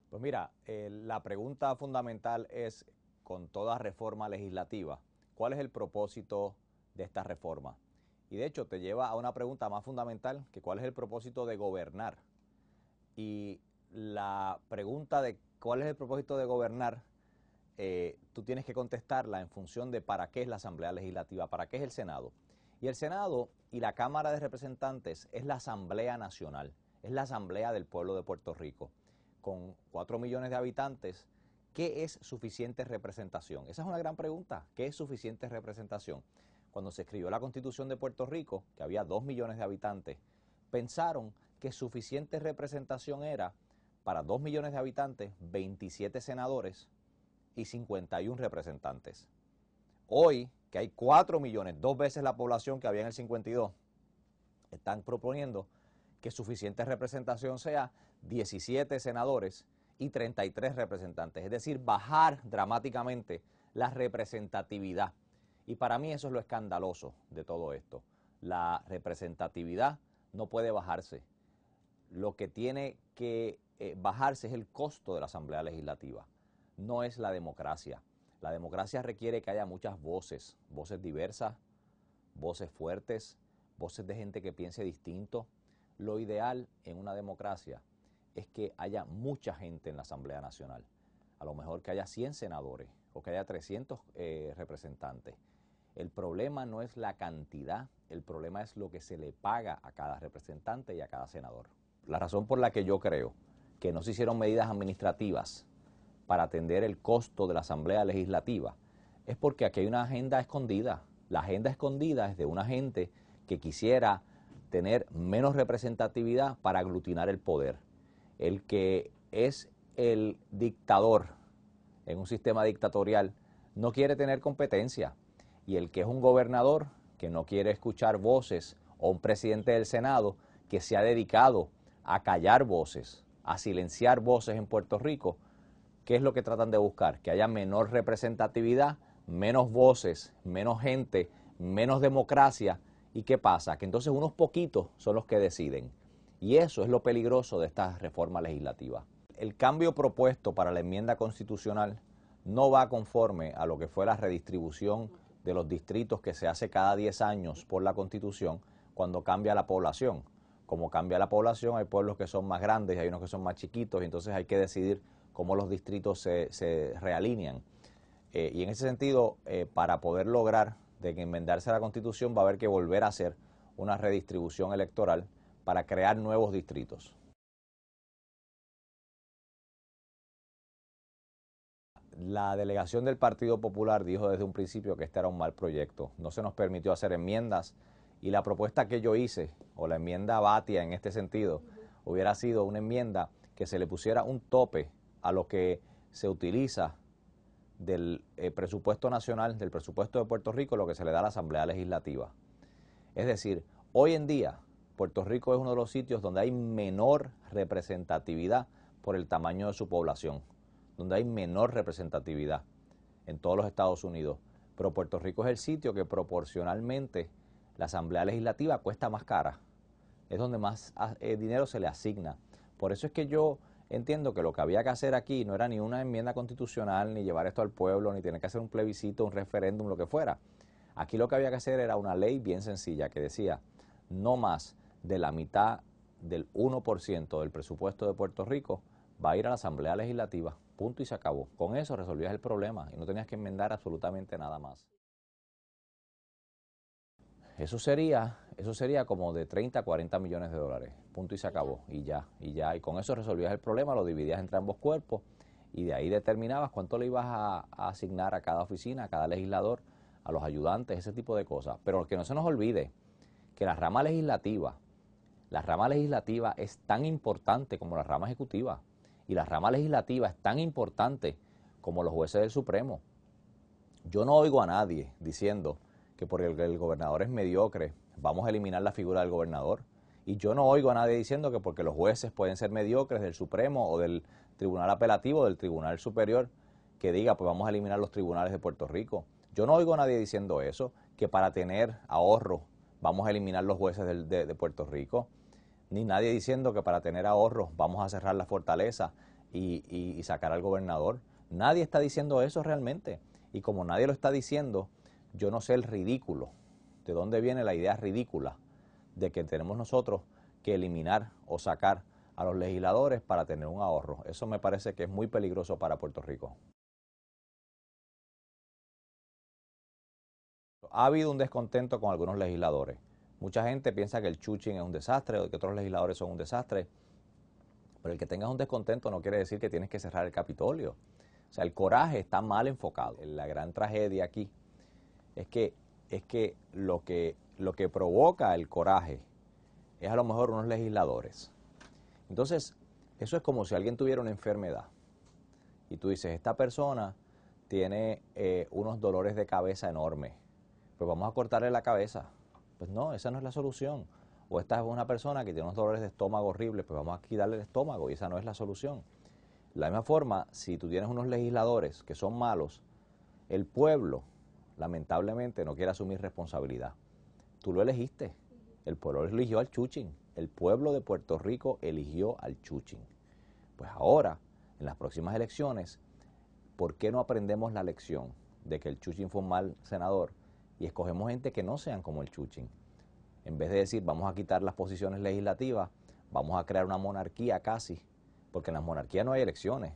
Pues mira, la pregunta fundamental es, con toda reforma legislativa, ¿cuál es el propósito de esta reforma? Y de hecho te lleva a una pregunta más fundamental, que ¿cuál es el propósito de gobernar? Y la pregunta de cuál es el propósito de gobernar, tú tienes que contestarla en función de para qué es la Asamblea Legislativa, para qué es el Senado. Y el Senado y la Cámara de Representantes es la Asamblea Nacional, es la Asamblea del Pueblo de Puerto Rico. Con 4 millones de habitantes, ¿qué es suficiente representación? Esa es una gran pregunta. ¿Qué es suficiente representación? Cuando se escribió la Constitución de Puerto Rico, que había 2 millones de habitantes, pensaron que suficiente representación era para 2 millones de habitantes, 27 senadores y 51 representantes. Hoy, que hay 4 millones, 2 veces la población que había en el 52, están proponiendo que suficiente representación sea 17 senadores y 33 representantes, es decir, bajar dramáticamente la representatividad. Y para mí eso es lo escandaloso de todo esto. La representatividad no puede bajarse. Lo que tiene que bajarse es el costo de la Asamblea Legislativa, no es la democracia. La democracia requiere que haya muchas voces, voces diversas, voces fuertes, voces de gente que piense distinto. Lo ideal en una democracia es que haya mucha gente en la Asamblea Nacional. A lo mejor que haya 100 senadores o que haya 300 representantes. El problema no es la cantidad, el problema es lo que se le paga a cada representante y a cada senador. La razón por la que yo creo que no se hicieron medidas administrativas para atender el costo de la Asamblea Legislativa es porque aquí hay una agenda escondida. La agenda escondida es de una gente que quisiera tener menos representatividad para aglutinar el poder. El que es el dictador en un sistema dictatorial no quiere tener competencia, y el que es un gobernador que no quiere escuchar voces, o un presidente del Senado que se ha dedicado a callar voces, a silenciar voces en Puerto Rico, ¿qué es lo que tratan de buscar? Que haya menor representatividad, menos voces, menos gente, menos democracia. ¿Y qué pasa? Que entonces unos poquitos son los que deciden. Y eso es lo peligroso de esta reforma legislativa. El cambio propuesto para la enmienda constitucional no va conforme a lo que fue la redistribución de los distritos que se hace cada 10 años por la Constitución cuando cambia la población. Como cambia la población, hay pueblos que son más grandes y hay unos que son más chiquitos, y entonces hay que decidir cómo los distritos se realinean. Y en ese sentido, para poder lograr de que enmendarse la Constitución, va a haber que volver a hacer una redistribución electoral para crear nuevos distritos. La delegación del Partido Popular dijo desde un principio que este era un mal proyecto. No se nos permitió hacer enmiendas, y la propuesta que yo hice, o la enmienda Batia en este sentido, hubiera sido una enmienda que se le pusiera un tope a lo que se utiliza del presupuesto nacional, del presupuesto de Puerto Rico, lo que se le da a la Asamblea Legislativa. Es decir, hoy en día Puerto Rico es uno de los sitios donde hay menor representatividad por el tamaño de su población, donde hay menor representatividad en todos los Estados Unidos. Pero Puerto Rico es el sitio que proporcionalmente la Asamblea Legislativa cuesta más cara. Es donde más dinero se le asigna. Por eso es que yo entiendo que lo que había que hacer aquí no era ni una enmienda constitucional, ni llevar esto al pueblo, ni tener que hacer un plebiscito, un referéndum, lo que fuera. Aquí lo que había que hacer era una ley bien sencilla que decía no más de la mitad del 1% del presupuesto de Puerto Rico va a ir a la Asamblea Legislativa, punto, y se acabó. Con eso resolvías el problema y no tenías que enmendar absolutamente nada más. Eso sería como de 30 a 40 millones de dólares, punto, y se acabó, y ya. Y con eso resolvías el problema, lo dividías entre ambos cuerpos, y de ahí determinabas cuánto le ibas a asignar a cada oficina, a cada legislador, a los ayudantes, ese tipo de cosas. Pero que no se nos olvide que la rama legislativa es tan importante como la rama ejecutiva, y la rama legislativa es tan importante como los jueces del Supremo. Yo no oigo a nadie diciendo que porque el gobernador es mediocre, vamos a eliminar la figura del gobernador. Y yo no oigo a nadie diciendo que porque los jueces pueden ser mediocres del Supremo o del Tribunal Apelativo, del Tribunal Superior, que diga, pues vamos a eliminar los tribunales de Puerto Rico. Yo no oigo a nadie diciendo eso, que para tener ahorro vamos a eliminar los jueces de Puerto Rico, ni nadie diciendo que para tener ahorros vamos a cerrar la fortaleza y sacar al gobernador. Nadie está diciendo eso realmente. Y como nadie lo está diciendo, yo no sé el ridículo, de dónde viene la idea ridícula de que tenemos nosotros que eliminar o sacar a los legisladores para tener un ahorro. Eso me parece que es muy peligroso para Puerto Rico. Ha habido un descontento con algunos legisladores. Mucha gente piensa que el chuching es un desastre o que otros legisladores son un desastre. Pero el que tengas un descontento no quiere decir que tienes que cerrar el Capitolio. O sea, el coraje está mal enfocado. La gran tragedia aquí es que lo que provoca el coraje es a lo mejor unos legisladores. Entonces, eso es como si alguien tuviera una enfermedad y tú dices, esta persona tiene unos dolores de cabeza enormes, pues vamos a cortarle la cabeza. Pues no, esa no es la solución. O esta es una persona que tiene unos dolores de estómago horribles, pues vamos a quitarle el estómago y esa no es la solución. De la misma forma, si tú tienes unos legisladores que son malos, el pueblo lamentablemente no quiere asumir responsabilidad. Tú lo elegiste, el pueblo eligió al chuching, el pueblo de Puerto Rico eligió al chuching. Pues ahora, en las próximas elecciones, ¿por qué no aprendemos la lección de que el chuching fue un mal senador y escogemos gente que no sean como el chuching? En vez de decir, vamos a quitar las posiciones legislativas, vamos a crear una monarquía casi, porque en las monarquías no hay elecciones.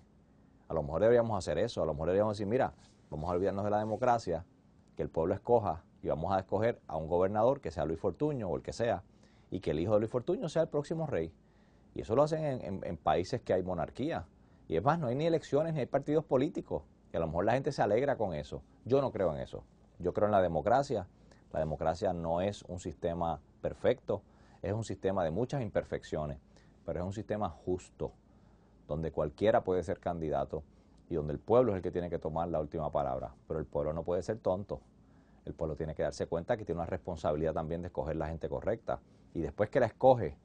A lo mejor deberíamos hacer eso, a lo mejor deberíamos decir, mira, vamos a olvidarnos de la democracia, que el pueblo escoja y vamos a escoger a un gobernador que sea Luis Fortuño o el que sea, y que el hijo de Luis Fortuño sea el próximo rey. Y eso lo hacen en países que hay monarquía. Y es más, no hay ni elecciones ni hay partidos políticos. Y a lo mejor la gente se alegra con eso. Yo no creo en eso. Yo creo en la democracia. La democracia no es un sistema perfecto, es un sistema de muchas imperfecciones, pero es un sistema justo, donde cualquiera puede ser candidato y donde el pueblo es el que tiene que tomar la última palabra. Pero el pueblo no puede ser tonto. El pueblo tiene que darse cuenta que tiene una responsabilidad también de escoger la gente correcta. Y después que la escoge,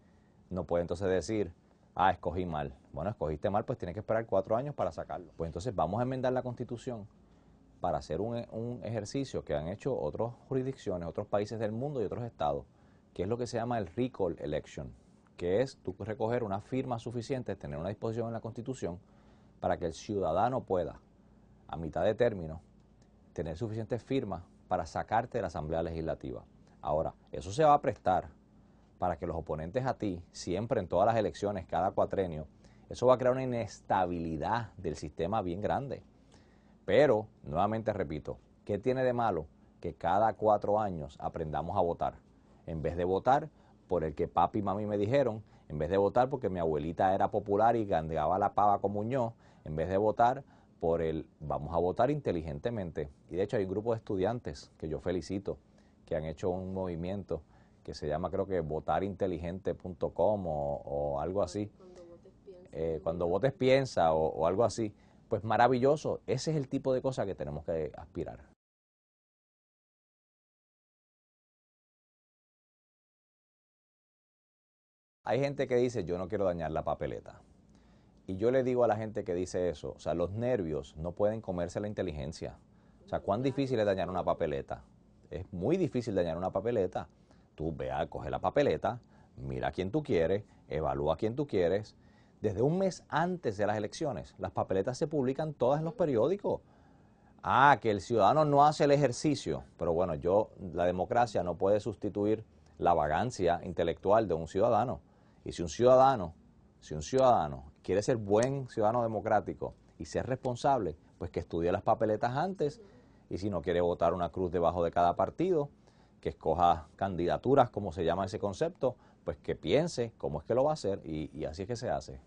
no puede entonces decir, ah, escogí mal. Bueno, escogiste mal, pues tienes que esperar 4 años para sacarlo. Pues entonces vamos a enmendar la Constitución para hacer un ejercicio que han hecho otras jurisdicciones, otros países del mundo y otros estados, que es lo que se llama el recall election, que es tú recoger una firma suficiente, tener una disposición en la Constitución para que el ciudadano pueda, a mitad de término, tener suficientes firmas para sacarte de la Asamblea Legislativa. Ahora, eso se va a prestar para que los oponentes a ti, siempre en todas las elecciones, cada cuatrenio, eso va a crear una inestabilidad del sistema bien grande. Pero, nuevamente repito, ¿qué tiene de malo que cada 4 años aprendamos a votar? En vez de votar por el que papi y mami me dijeron, en vez de votar porque mi abuelita era popular y gandeaba la pava con Muñoz, en vez de votar por el vamos a votar inteligentemente. Y de hecho hay un grupo de estudiantes que yo felicito, que han hecho un movimiento que se llama creo que votarinteligente.com o algo así. Cuando votes piensa o algo así. Pues maravilloso, ese es el tipo de cosas que tenemos que aspirar. Hay gente que dice, yo no quiero dañar la papeleta. Y yo le digo a la gente que dice eso, o sea, los nervios no pueden comerse la inteligencia. O sea, ¿cuán difícil es dañar una papeleta? Es muy difícil dañar una papeleta. Tú ve a coger la papeleta, mira a quién tú quieres, evalúa a quién tú quieres. Desde un mes antes de las elecciones, las papeletas se publican todas en los periódicos. Ah, que el ciudadano no hace el ejercicio, pero bueno, la democracia no puede sustituir la vagancia intelectual de un ciudadano. Y si un ciudadano quiere ser buen ciudadano democrático y ser responsable, pues que estudie las papeletas antes, y si no quiere votar una cruz debajo de cada partido, que escoja candidaturas, como se llama ese concepto, pues que piense cómo es que lo va a hacer y así es que se hace.